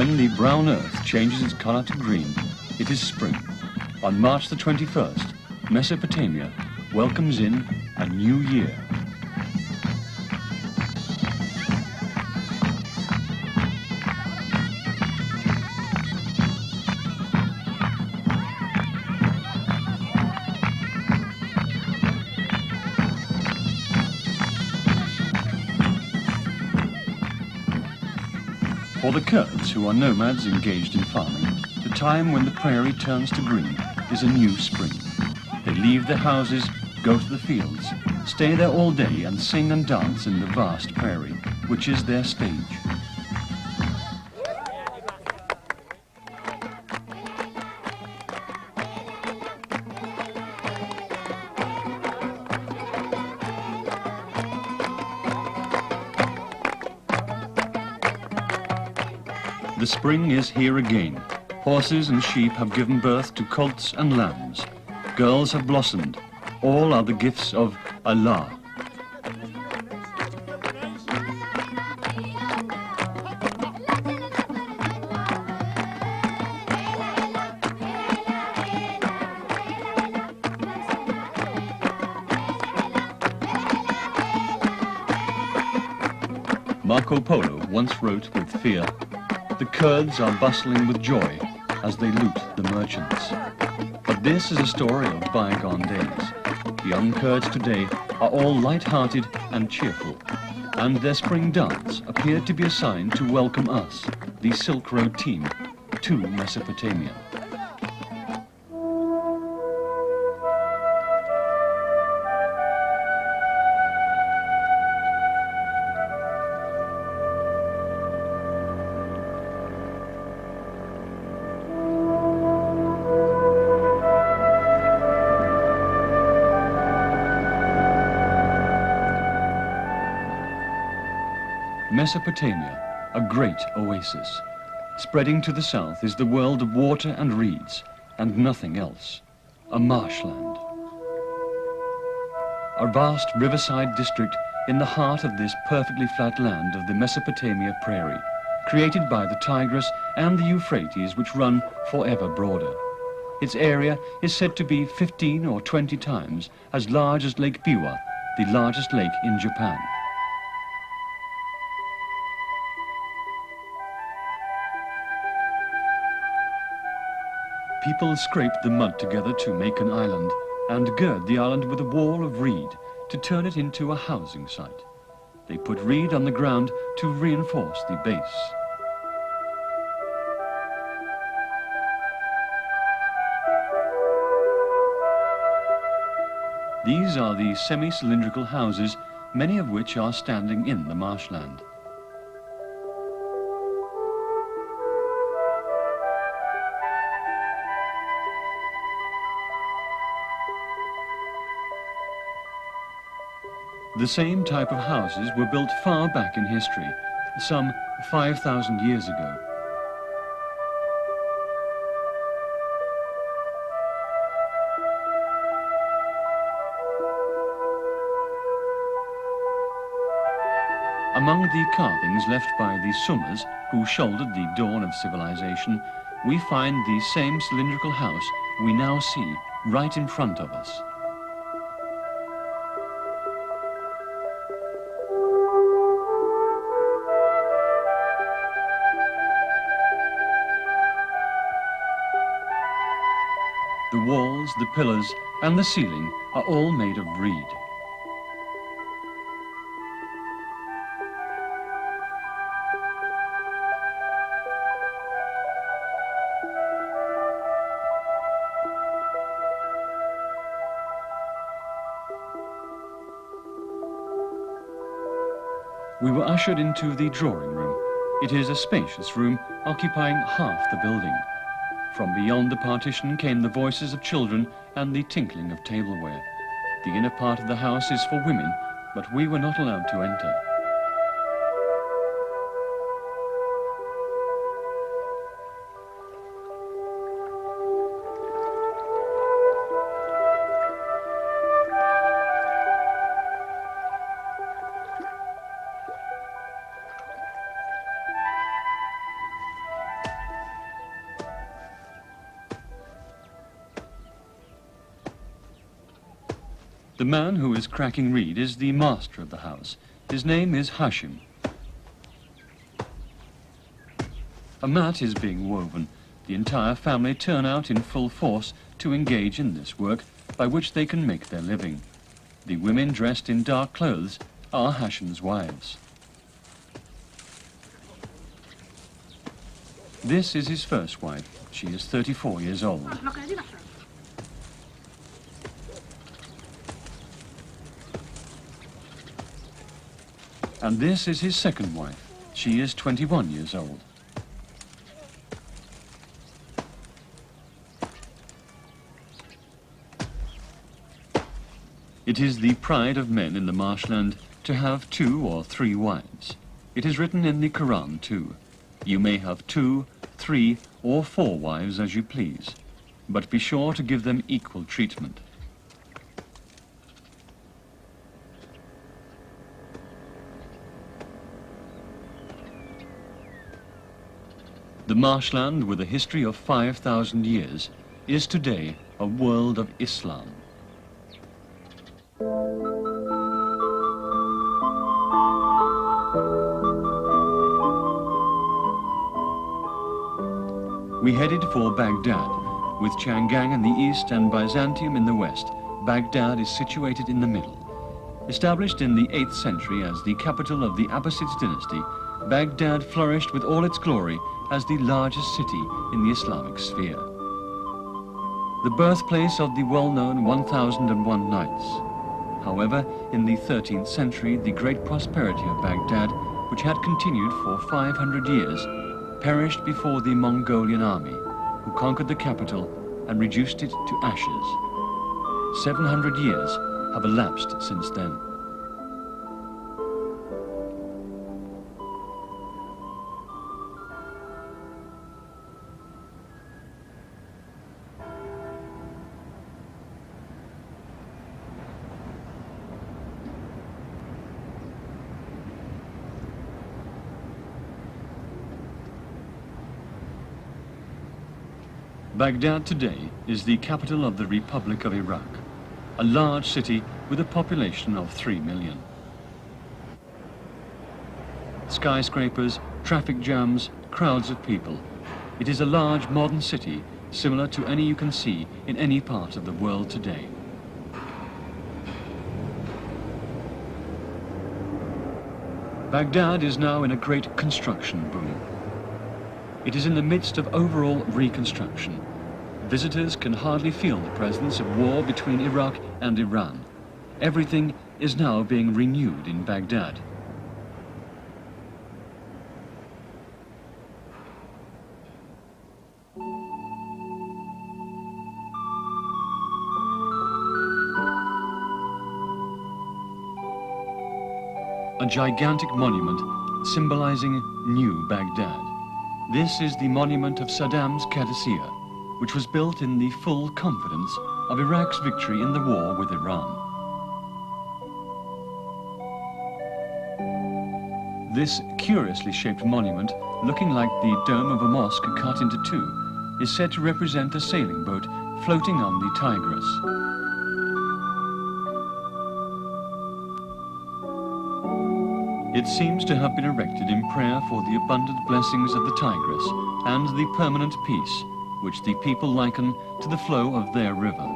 When the brown earth changes its color to green, it is spring. On March the 21st, Mesopotamia welcomes in a new year. For the Kurds, who are nomads engaged in farming, the time when the prairie turns to green is a new spring. They leave their houses, go to the fields, stay there all day and sing and dance in the vast prairie, which is their stage. The spring is here again. Horses and sheep have given birth to colts and lambs. Girls have blossomed. All are the gifts of Allah. Marco Polo once wrote with fear, "The Kurds are bustling with joy as they loot the merchants." But this is a story of bygone days. The young Kurds today are all light-hearted and cheerful, and their spring dance appeared to be a sign to welcome us, the Silk Road team, to Mesopotamia. Mesopotamia, a great oasis. Spreading to the south is the world of water and reeds, and nothing else. A marshland. A vast riverside district in the heart of this perfectly flat land of the Mesopotamia prairie, created by the Tigris and the Euphrates, which run forever broader. Its area is said to be 15 or 20 times as large as Lake Biwa, the largest lake in Japan. People scrape the mud together to make an island and gird the island with a wall of reed to turn it into a housing site. They put reed on the ground to reinforce the base. These are the semi-cylindrical houses, many of which are standing in the marshland. The same type of houses were built far back in history, some 5,000 years ago. Among the carvings left by the Sumers, who shouldered the dawn of civilization, we find the same cylindrical house we now see right in front of us. The walls, the pillars, and the ceiling are all made of reed. We were ushered into the drawing room. It is a spacious room occupying half the building. From beyond the partition came the voices of children and the tinkling of tableware. The inner part of the house is for women, but we were not allowed to enter. The man who is cracking reed is the master of the house. His name is Hashim. A mat is being woven. The entire family turn out in full force to engage in this work, by which they can make their living. The women dressed in dark clothes are Hashim's wives. This is his first wife. She is 34 years old. And this is his second wife. She is 21 years old. It is the pride of men in the marshland to have 2 or 3 wives. It is written in the Quran too. You may have 2, 3, or 4 wives as you please, but be sure to give them equal treatment. The marshland, with a history of 5,000 years, is today a world of Islam. We headed for Baghdad, with Chang'an in the east and Byzantium in the west. Baghdad is situated in the middle. Established in the 8th century as the capital of the Abbasids dynasty, Baghdad flourished with all its glory as the largest city in the Islamic sphere. The birthplace of the well-known 1001 Nights. However, in the 13th century, the great prosperity of Baghdad, which had continued for 500 years, perished before the Mongolian army, who conquered the capital and reduced it to ashes. 700 years have elapsed since then. Baghdad today is the capital of the Republic of Iraq, a large city with a population of 3 million. Skyscrapers, traffic jams, crowds of people. It is a large modern city similar to any you can see in any part of the world today. Baghdad is now in a great construction boom. It is in the midst of overall reconstruction. Visitors can hardly feel the presence of war between Iraq and Iran. Everything is now being renewed in Baghdad. A gigantic monument symbolizing New Baghdad. This is the monument of Saddam's Qadisiyah, which was built in the full confidence of Iraq's victory in the war with Iran. This curiously shaped monument, looking like the dome of a mosque cut into 2, is said to represent a sailing boat floating on the Tigris. It seems to have been erected in prayer for the abundant blessings of the Tigris and the permanent peace, which the people liken to the flow of their river.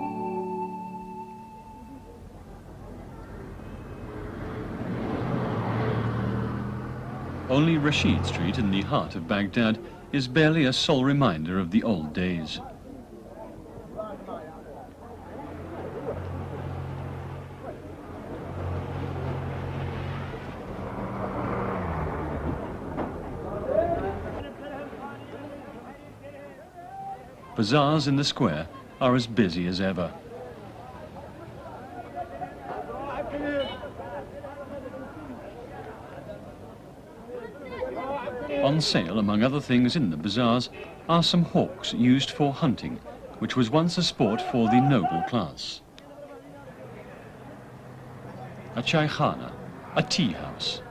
Only Rashid Street in the heart of Baghdad is barely a sole reminder of the old days. Bazaars in the square are as busy as ever. On sale, among other things in the bazaars, are some hawks used for hunting, which was once a sport for the noble class. A chaikhana, a tea house.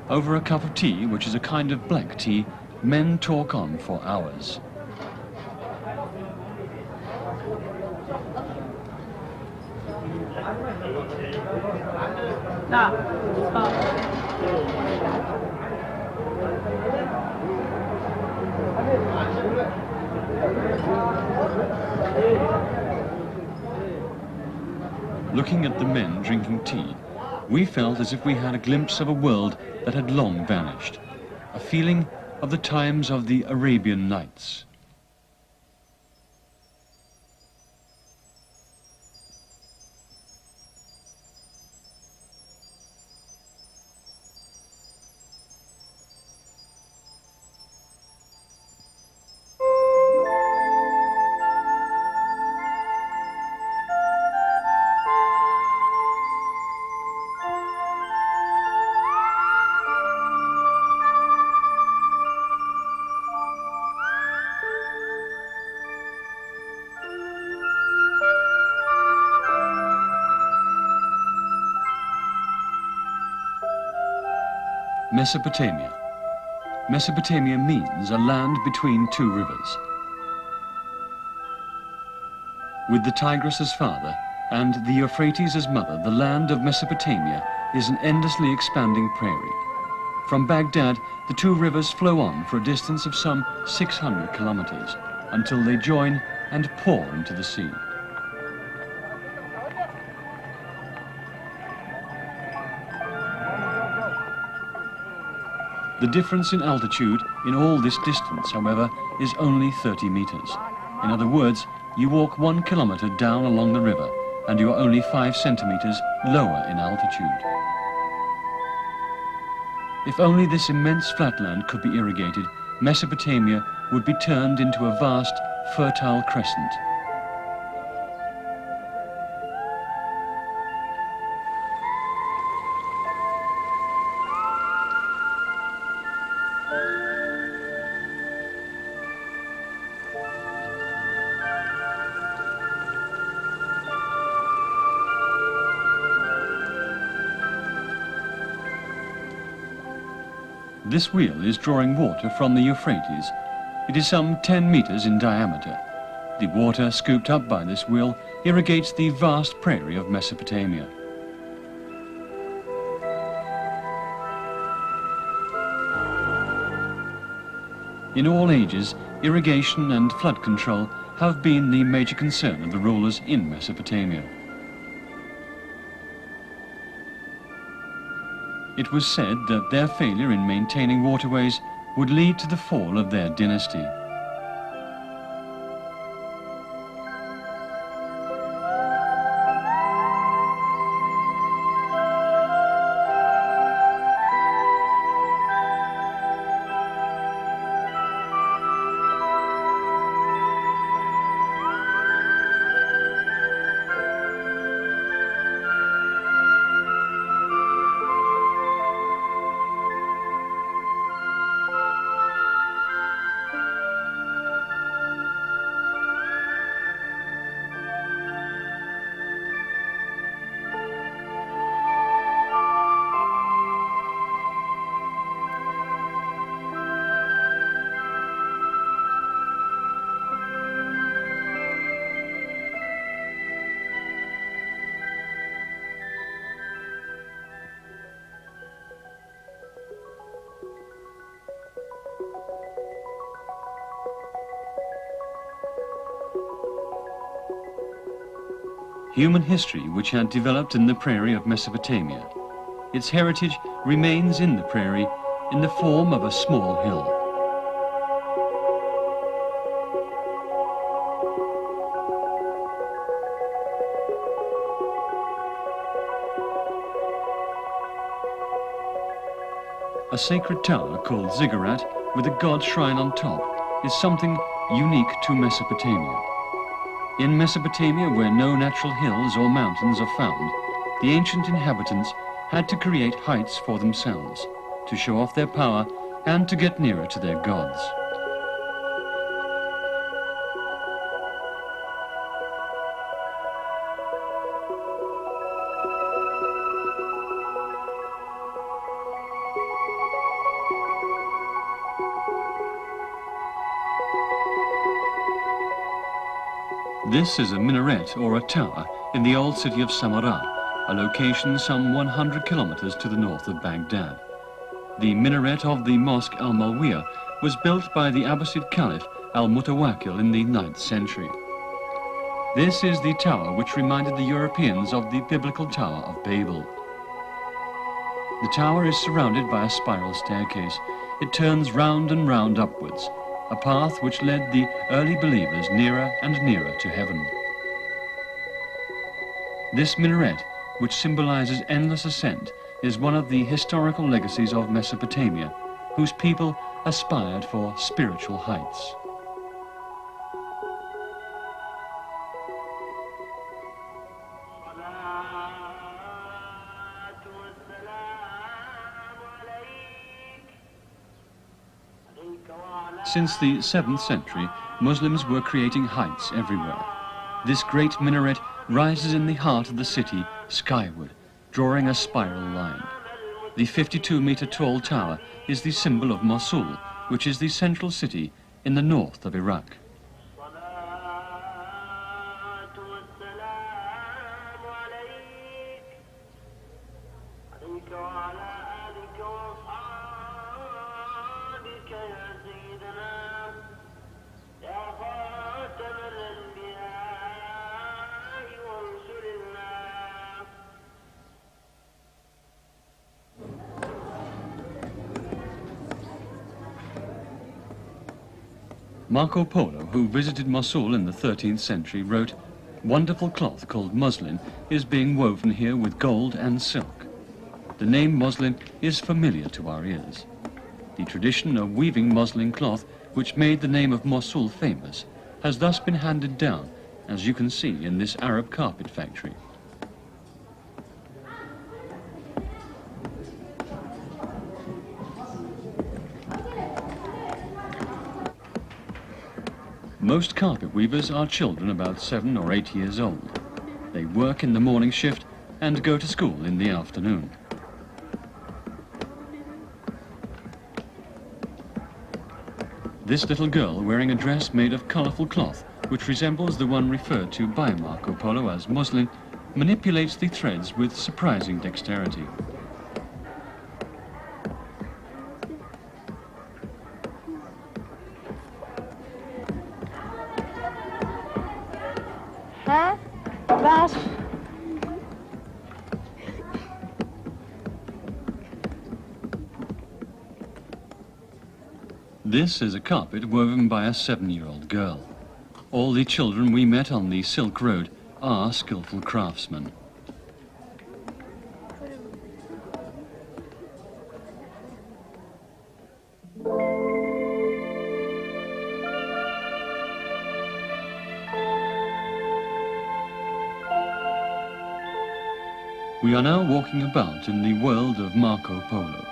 Over a cup of tea, which is a kind of black tea, men talk on for hours. Looking at the men drinking tea, we felt as if we had a glimpse of a world that had long vanished, a feeling of the times of the Arabian Nights. Mesopotamia. Mesopotamia means a land between two rivers. With the Tigris as father and the Euphrates as mother, the land of Mesopotamia is an endlessly expanding prairie. From Baghdad, the two rivers flow on for a distance of some 600 kilometers until they join and pour into the sea. The difference in altitude in all this distance, however, is only 30 meters. In other words, you walk 1 kilometer down along the river and you are only 5 centimeters lower in altitude. If only this immense flatland could be irrigated, Mesopotamia would be turned into a vast, fertile crescent. This wheel is drawing water from the Euphrates. It is some 10 meters in diameter. The water scooped up by this wheel irrigates the vast prairie of Mesopotamia. In all ages, irrigation and flood control have been the major concern of the rulers in Mesopotamia. It was said that their failure in maintaining waterways would lead to the fall of their dynasty. Human history which had developed in the prairie of Mesopotamia. Its heritage remains in the prairie in the form of a small hill. A sacred tower called ziggurat with a god shrine on top is something unique to Mesopotamia. In Mesopotamia, where no natural hills or mountains are found, the ancient inhabitants had to create heights for themselves, to show off their power and to get nearer to their gods. This is a minaret or a tower in the old city of Samarra, a location some 100 kilometers to the north of Baghdad. The minaret of the Mosque al-Malwiya was built by the Abbasid Caliph al-Mutawakkil in the 9th century. This is the tower which reminded the Europeans of the biblical Tower of Babel. The tower is surrounded by a spiral staircase. It turns round and round upwards, a path which led the early believers nearer and nearer to heaven. This minaret, which symbolizes endless ascent, is one of the historical legacies of Mesopotamia, whose people aspired for spiritual heights. Since the 7th century, Muslims were creating heights everywhere. This great minaret rises in the heart of the city skyward, drawing a spiral line. The 52-meter tall tower is the symbol of Mosul, which is the central city in the north of Iraq. Marco Polo, who visited Mosul in the 13th century, wrote, "Wonderful cloth called muslin is being woven here with gold and silk. The name muslin is familiar to our ears. The tradition of weaving muslin cloth, which made the name of Mosul famous, has thus been handed down, as you can see in this Arab carpet factory." Most carpet weavers are children about 7 or 8 years old. They work in the morning shift and go to school in the afternoon. This little girl, wearing a dress made of colorful cloth, which resembles the one referred to by Marco Polo as muslin, manipulates the threads with surprising dexterity. This is a carpet woven by a 7-year-old girl. All the children we met on the Silk Road are skillful craftsmen. We are now walking about in the world of Marco Polo.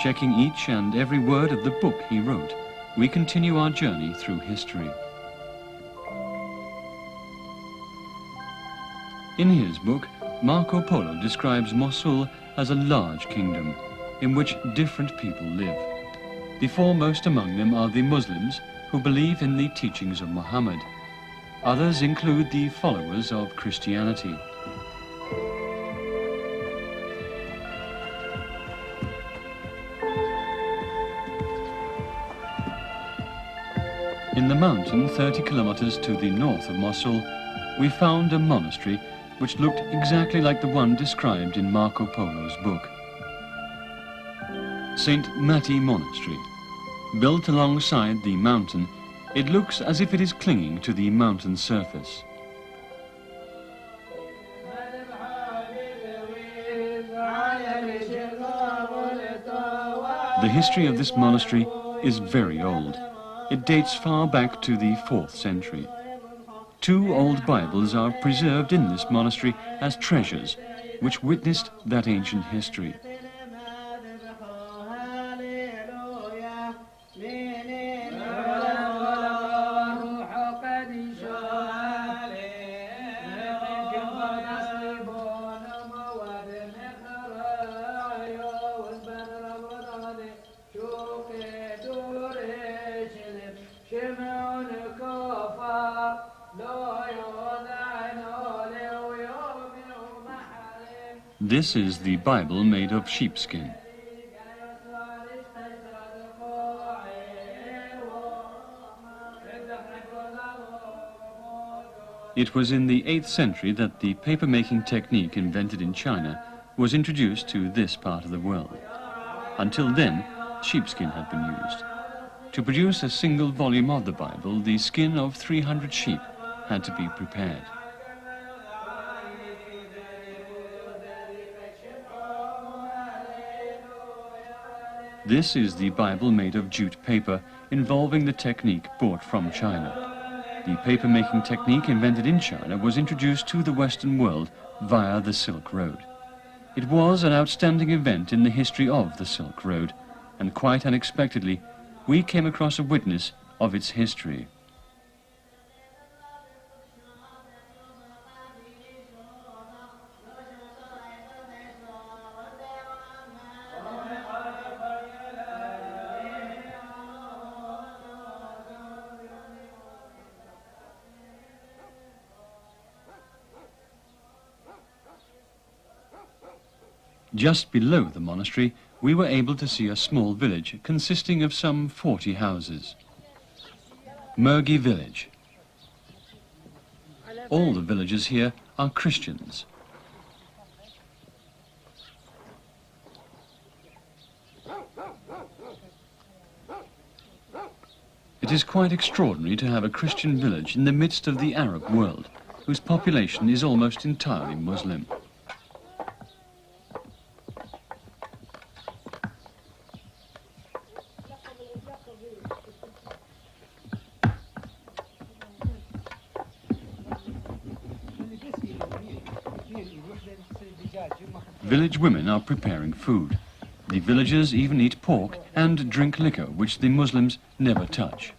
Checking each and every word of the book he wrote, we continue our journey through history. In his book, Marco Polo describes Mosul as a large kingdom in which different people live. The foremost among them are the Muslims, who believe in the teachings of Muhammad. Others include the followers of Christianity. In the mountain 30 kilometers to the north of Mosul, we found a monastery which looked exactly like the one described in Marco Polo's book. St. Matti Monastery. Built alongside the mountain, it looks as if it is clinging to the mountain surface. The history of this monastery is very old. It dates far back to the 4th century. 2 old Bibles are preserved in this monastery as treasures, which witnessed that ancient history. شمعون كفار لا This is the Bible made of sheepskin. It was in the 8th century that the paper-making technique invented in China was introduced to this part of the world. Until then, sheepskin had been used. To produce a single volume of the Bible, the skin of 300 sheep had to be prepared. This is the Bible made of jute paper, involving the technique brought from China. The paper-making technique invented in China was introduced to the Western world via the Silk Road. It was an outstanding event in the history of the Silk Road, and quite unexpectedly, we came across a witness of its history. Just below the monastery, we were able to see a small village consisting of some 40 houses. Mergi village. All the villagers here are Christians. It is quite extraordinary to have a Christian village in the midst of the Arab world, whose population is almost entirely Muslim. Village women are preparing food. The villagers even eat pork and drink liquor, which the Muslims never touch.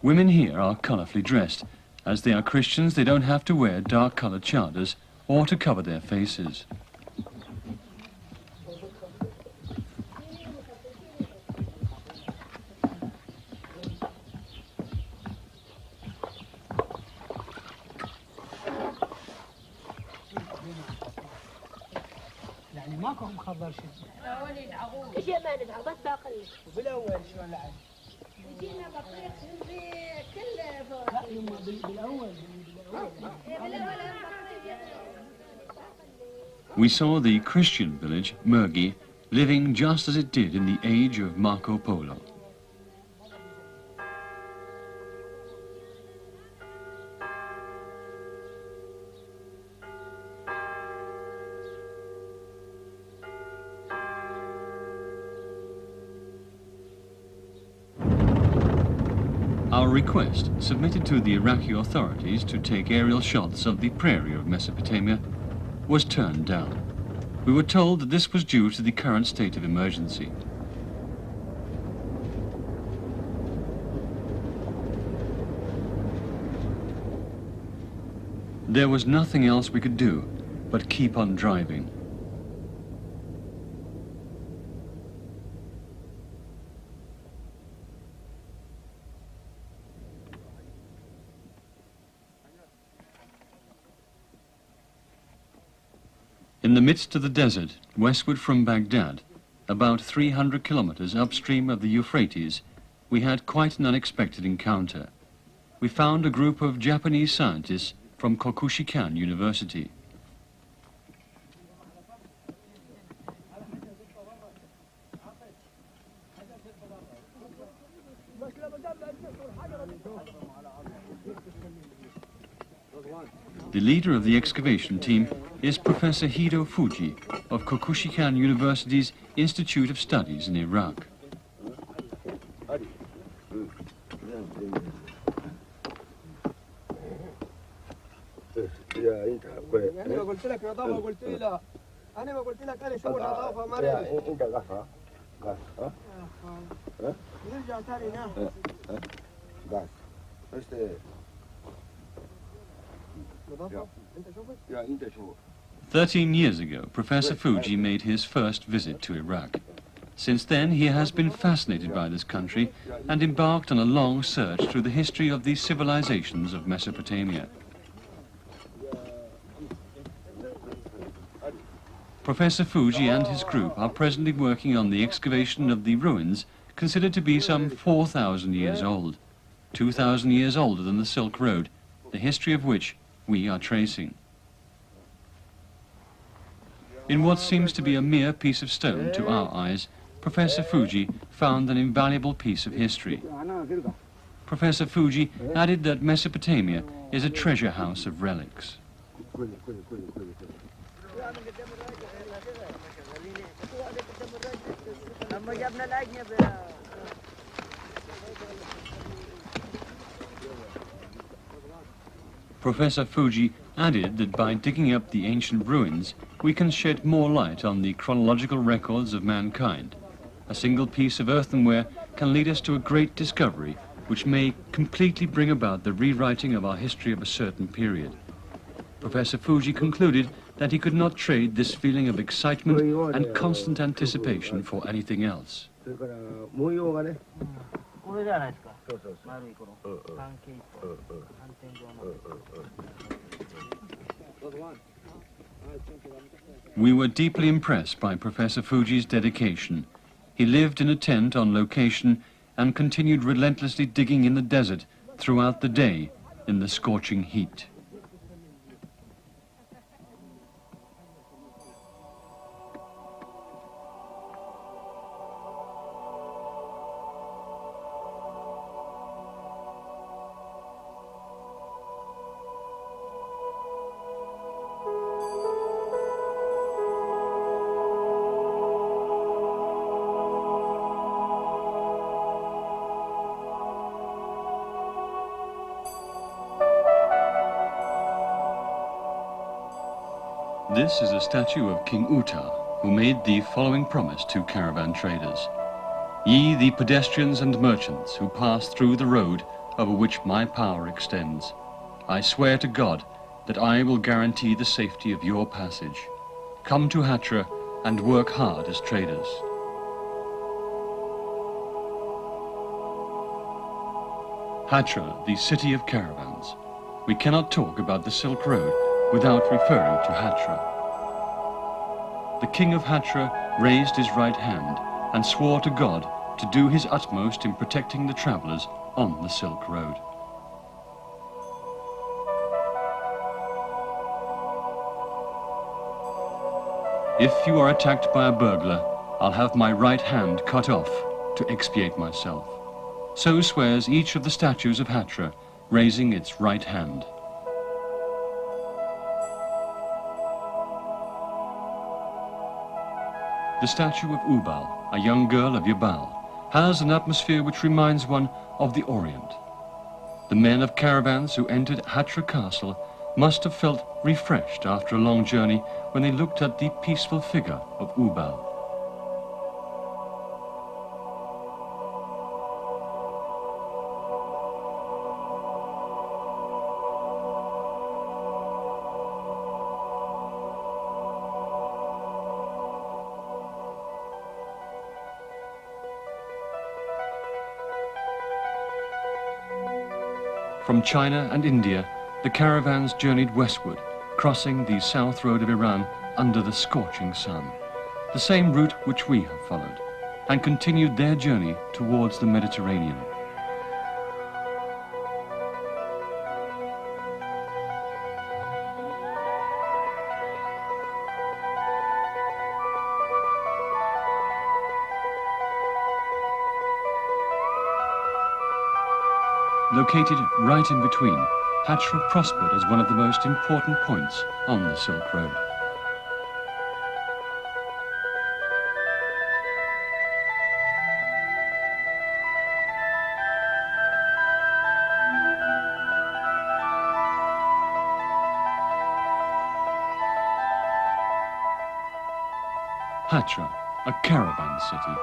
Women here are colourfully dressed. As they are Christians, they don't have to wear dark-coloured chadars or to cover their faces. ماكو مخبر شيء. ايش ما ندعو بس باقل. وبالاول شلون لعب؟ يجينا بطيخ كل لا يما بالاول We saw the Christian village, Mergi, living just as it did in the age of Marco Polo. Our request, submitted to the Iraqi authorities to take aerial shots of the prairie of Mesopotamia, was turned down. We were told that this was due to the current state of emergency. There was nothing else we could do but keep on driving. In the midst of the desert, westward from Baghdad, about 300 kilometers upstream of the Euphrates, we had quite an unexpected encounter. We found a group of Japanese scientists from Kokushikan University. The leader of the excavation team is Professor Hido Fuji of Kokushikan University's Institute of Studies in Iraq. Yeah, 13 years ago, Professor Fuji made his first visit to Iraq. Since then, he has been fascinated by this country and embarked on a long search through the history of the civilizations of Mesopotamia. Professor Fuji and his group are presently working on the excavation of the ruins considered to be some 4,000 years old, 2,000 years older than the Silk Road, the history of which we are tracing. In what seems to be a mere piece of stone to our eyes, Professor Fuji found an invaluable piece of history. Professor Fuji added that Mesopotamia is a treasure house of relics. Professor Fuji added that by digging up the ancient ruins, we can shed more light on the chronological records of mankind. A single piece of earthenware can lead us to a great discovery which may completely bring about the rewriting of our history of a certain period. Professor Fuji concluded that he could not trade this feeling of excitement and constant anticipation for anything else. We were deeply impressed by Professor Fuji's dedication. He lived in a tent on location and continued relentlessly digging in the desert throughout the day in the scorching heat. This is a statue of King Uta, who made the following promise to caravan traders. Ye the pedestrians and merchants who pass through the road over which my power extends, I swear to God that I will guarantee the safety of your passage. Come to Hatra and work hard as traders. Hatra, the city of caravans. We cannot talk about the Silk Road without referring to Hatra. The king of Hatra raised his right hand and swore to God to do his utmost in protecting the travelers on the Silk Road. If you are attacked by a burglar, I'll have my right hand cut off to expiate myself. So swears each of the statues of Hatra, raising its right hand. The statue of Ubal, a young girl of Yabal, has an atmosphere which reminds one of the Orient. The men of caravans who entered Hatra Castle must have felt refreshed after a long journey when they looked at the peaceful figure of Ubal. From China and India, the caravans journeyed westward, crossing the south road of Iran under the scorching sun, the same route which we have followed, and continued their journey towards the Mediterranean. Located right in between, Hatra prospered as one of the most important points on the Silk Road. Hatra, a caravan city.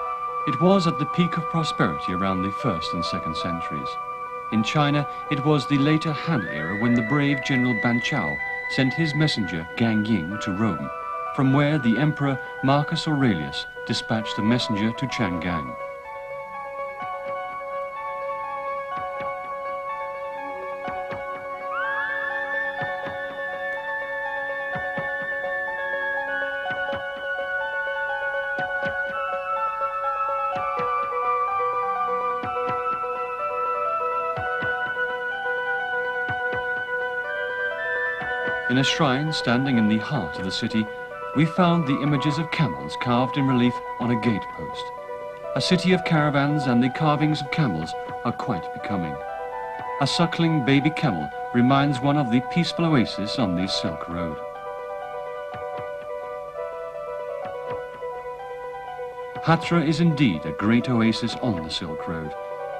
It was at the peak of prosperity around the 1st and 2nd centuries. In China, it was the later Han era when the brave General Ban Chao sent his messenger Gang Ying to Rome, from where the Emperor Marcus Aurelius dispatched a messenger to Chang'an. In a shrine standing in the heart of the city, we found the images of camels carved in relief on a gate post. A city of caravans and the carvings of camels are quite becoming. A suckling baby camel reminds one of the peaceful oasis on the Silk Road. Hatra is indeed a great oasis on the Silk Road.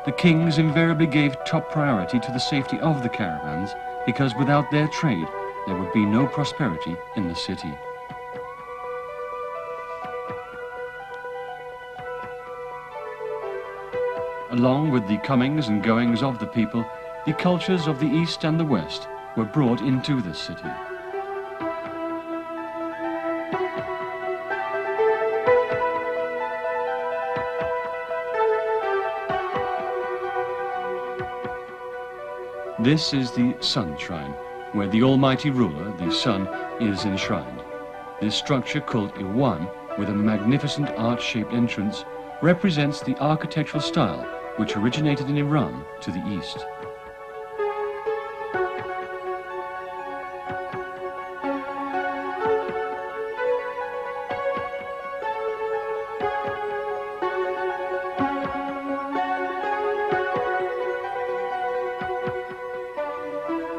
The kings invariably gave top priority to the safety of the caravans because without their trade, there would be no prosperity in the city. Along with the comings and goings of the people, the cultures of the East and the West were brought into this city. This is the Sun Shrine, where the almighty ruler, the sun, is enshrined. This structure, called Iwan, with a magnificent arch-shaped entrance, represents the architectural style which originated in Iran to the east.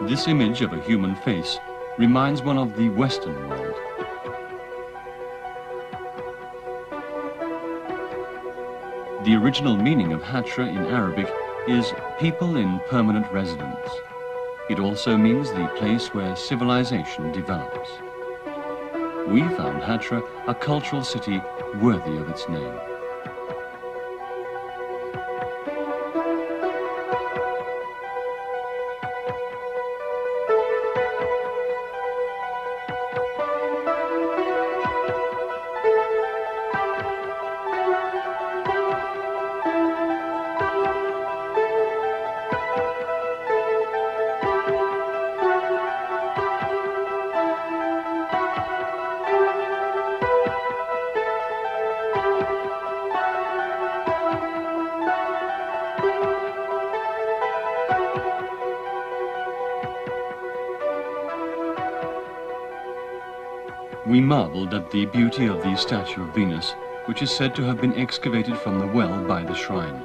This image of a human face reminds one of the Western world. The original meaning of Hatra in Arabic is people in permanent residence. It also means the place where civilization develops. We found Hatra a cultural city worthy of its name. We marveled at the beauty of the statue of Venus, which is said to have been excavated from the well by the shrine.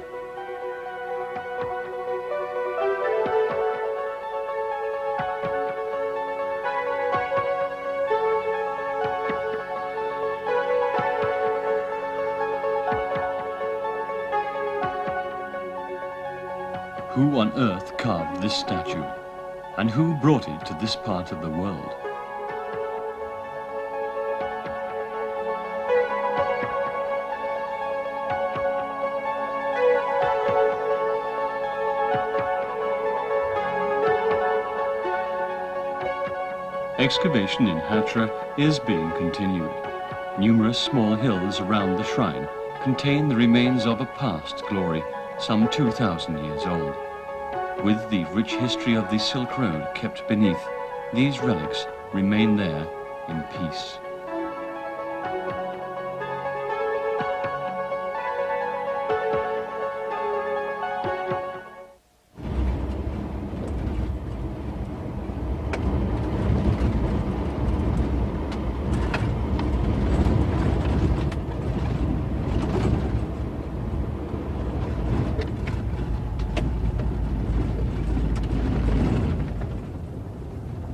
Who on earth carved this statue? And who brought it to this part of the world? Excavation in Hatra is being continued. Numerous small hills around the shrine contain the remains of a past glory, some 2,000 years old. With the rich history of the Silk Road kept beneath, these relics remain there in peace.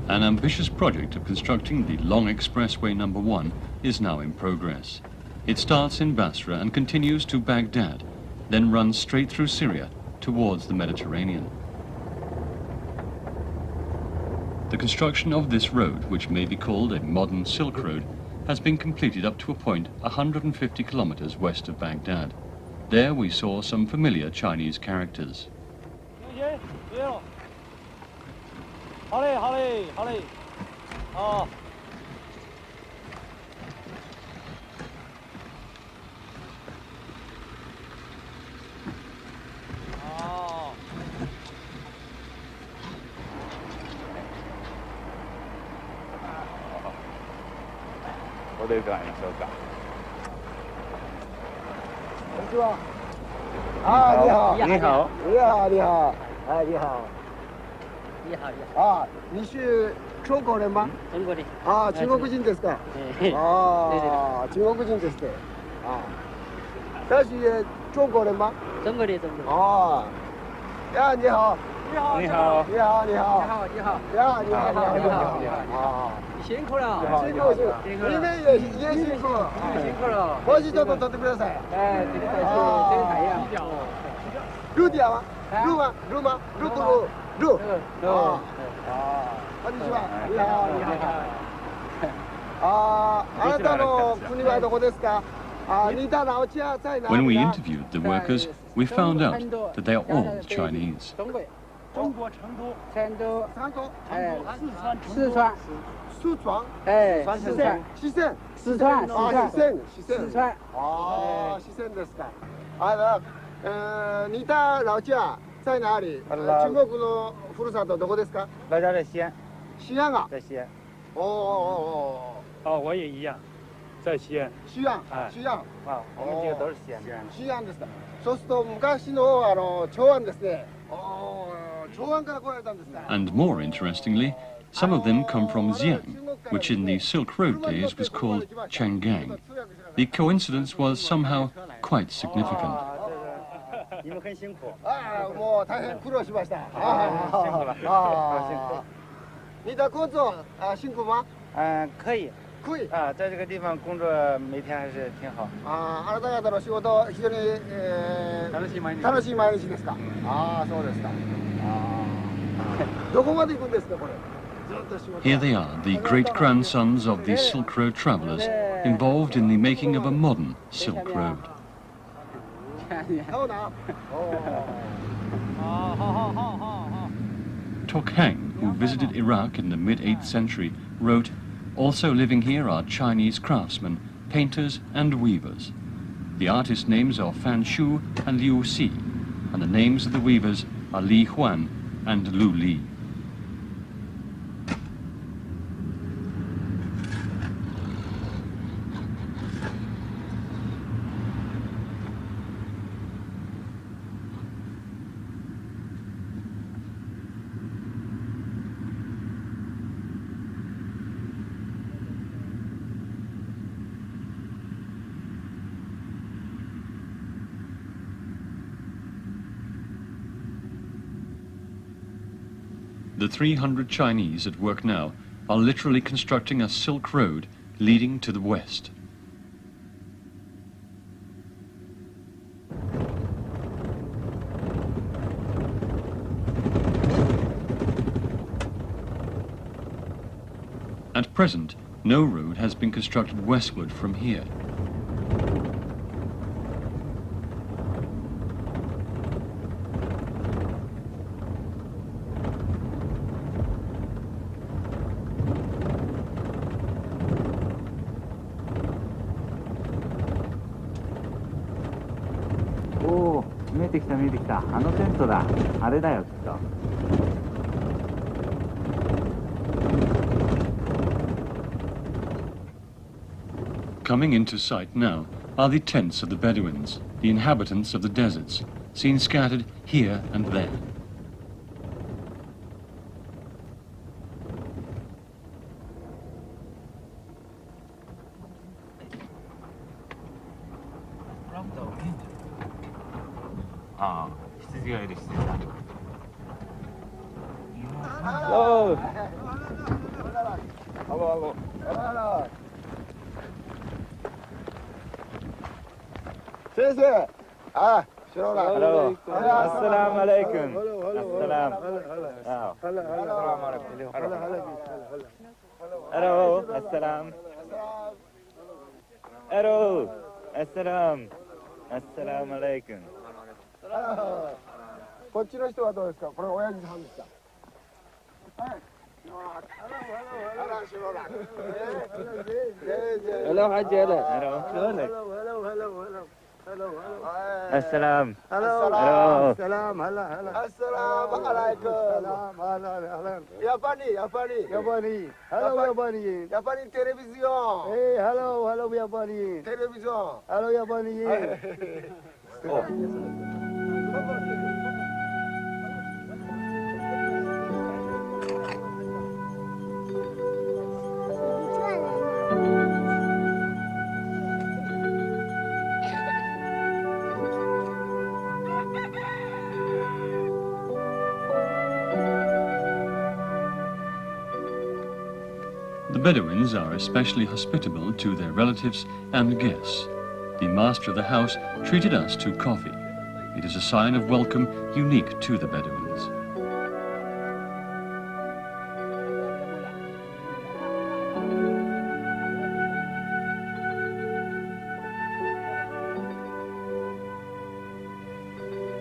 An ambitious project of constructing the long expressway number 1 is now in progress. It starts in Basra and continues to Baghdad, then runs straight through Syria towards the Mediterranean. The construction of this road, which may be called a modern Silk Road, has been completed up to a point 150 kilometers west of Baghdad. There we saw some familiar Chinese characters. 中国人吗？中国的。啊，中国人ですか？啊，中国人ですね。啊，但是中国人吗？中国的，中国的。哦，呀，你好。你好，你好，你好，你好，你好，你好，呀，你好，你好，你好，啊，辛苦了，辛苦辛苦，你们也辛苦，辛苦了。帽子ちょっと取ってください。哎，这个才是这个太阳。ルディアは？ルマ？ルマ？ルとル。啊，こんにちは。你好，你好。あなたの国はどこですか？你的老家在哪里？ When we interviewed the workers, we found out that they are all Chinese. 中国成都，成都，山东，哎，四川，四川，哎，四川，四川，四川，四川，哦，四川ですか？你的老家在哪里？中国のふるさとどこですか？老家在西安。西安啊？在西安。哦，我也一样，在西安。西安，西安。啊，我们几个都是西安。西安ですか？そうすると昔の長安ですね。And more interestingly, some of them come from Xi'an, which in the Silk Road days was called Chang'an. The coincidence was somehow quite significant. 你们很辛苦。もう大変苦労しました。辛苦了。辛苦。你的工作辛苦吗？可以。可以。在这个地方工作每天还是挺好。あなた方の仕事非常に楽しい毎日ですか？そうですか。どこまで行くんですかこれ？ Here they are, the great-grandsons of the Silk Road travellers, involved in the making of a modern Silk Road. Tokhang, who visited Iraq in the mid-8th century, wrote, "Also living here are Chinese craftsmen, painters and weavers. The artists' names are Fan Shu and Liu Si, and the names of the weavers are Li Huan and Lu Li." The 300 Chinese at work now are literally constructing a Silk Road leading to the west. At present, no road has been constructed westward from here. Oh, 見えてきた見えてきた。あのテントだ。あれだよきっと。Coming into sight now are the tents of the Bedouins, the inhabitants of the deserts, seen scattered here and there. Hello. Hello. Hello. 先生。Hello. Assalamu alaikum. Assalam. Hello. Assalam. Hello. Assalam. Assalamu alaikum. こっちの人はどうですか？これ親父さんですか？はい。Hello Hajjala. Hello. Assalam. Hello. Assalam. Assalamu alaikum. Yapani. Hello Yapani. Yapani television. Hey, hello Yapani. Television. Hello Yapani. Bedouins are especially hospitable to their relatives and guests. The master of the house treated us to coffee. It is a sign of welcome unique to the Bedouins.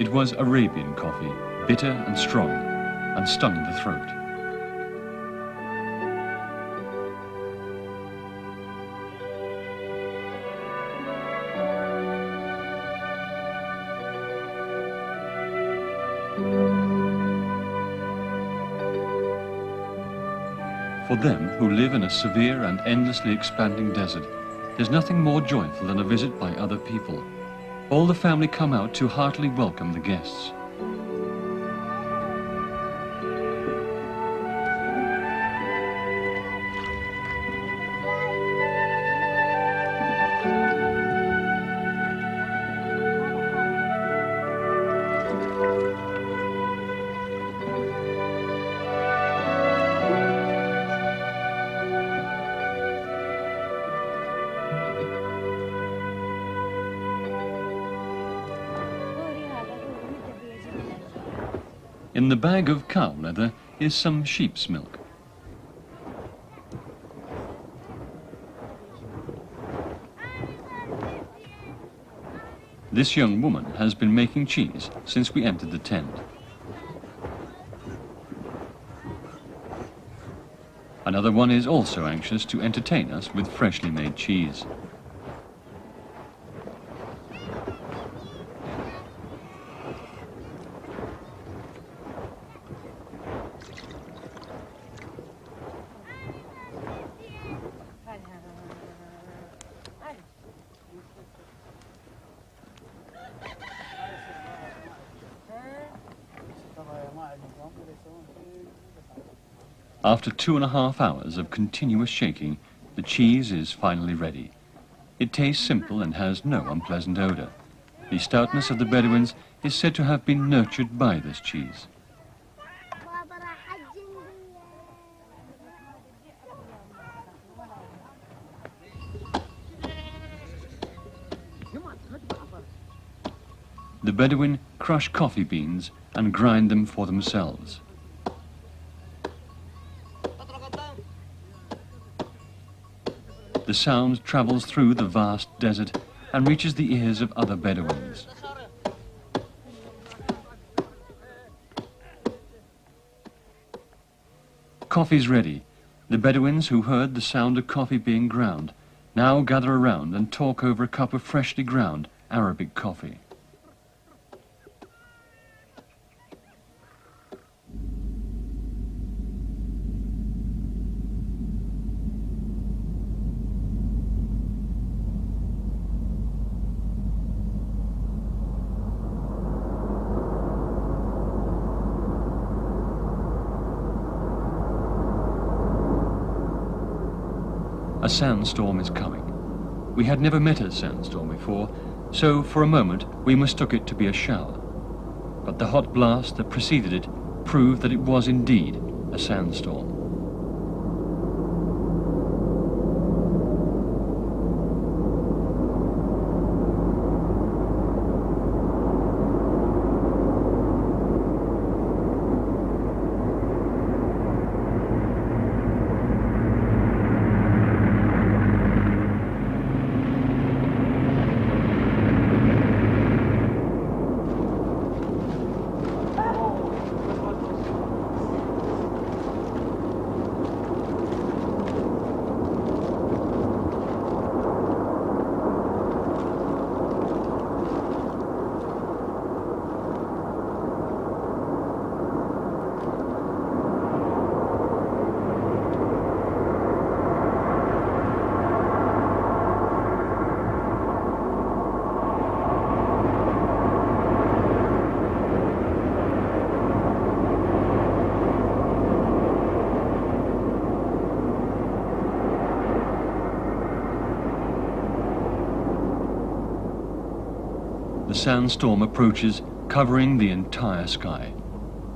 It was Arabian coffee, bitter and strong, and stung the throat. For them who live in a severe and endlessly expanding desert, there's nothing more joyful than a visit by other people. All the family come out to heartily welcome the guests. In the bag of cow leather is some sheep's milk. This young woman has been making cheese since we entered the tent. Another one is also anxious to entertain us with freshly made cheese. After 2.5 hours of continuous shaking, the cheese is finally ready. It tastes simple and has no unpleasant odor. The stoutness of the Bedouins is said to have been nurtured by this cheese. The Bedouin crush coffee beans and grind them for themselves. The sound travels through the vast desert and reaches the ears of other Bedouins. Coffee's ready. The Bedouins who heard the sound of coffee being ground now gather around and talk over a cup of freshly ground Arabic coffee. A sandstorm is coming. We had never met a sandstorm before, so for a moment we mistook it to be a shower. But the hot blast that preceded it proved that it was indeed a sandstorm. The sandstorm approaches, covering the entire sky.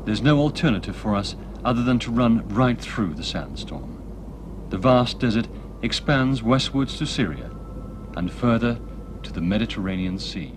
There's no alternative for us other than to run right through the sandstorm. The vast desert expands westwards to Syria and further to the Mediterranean Sea.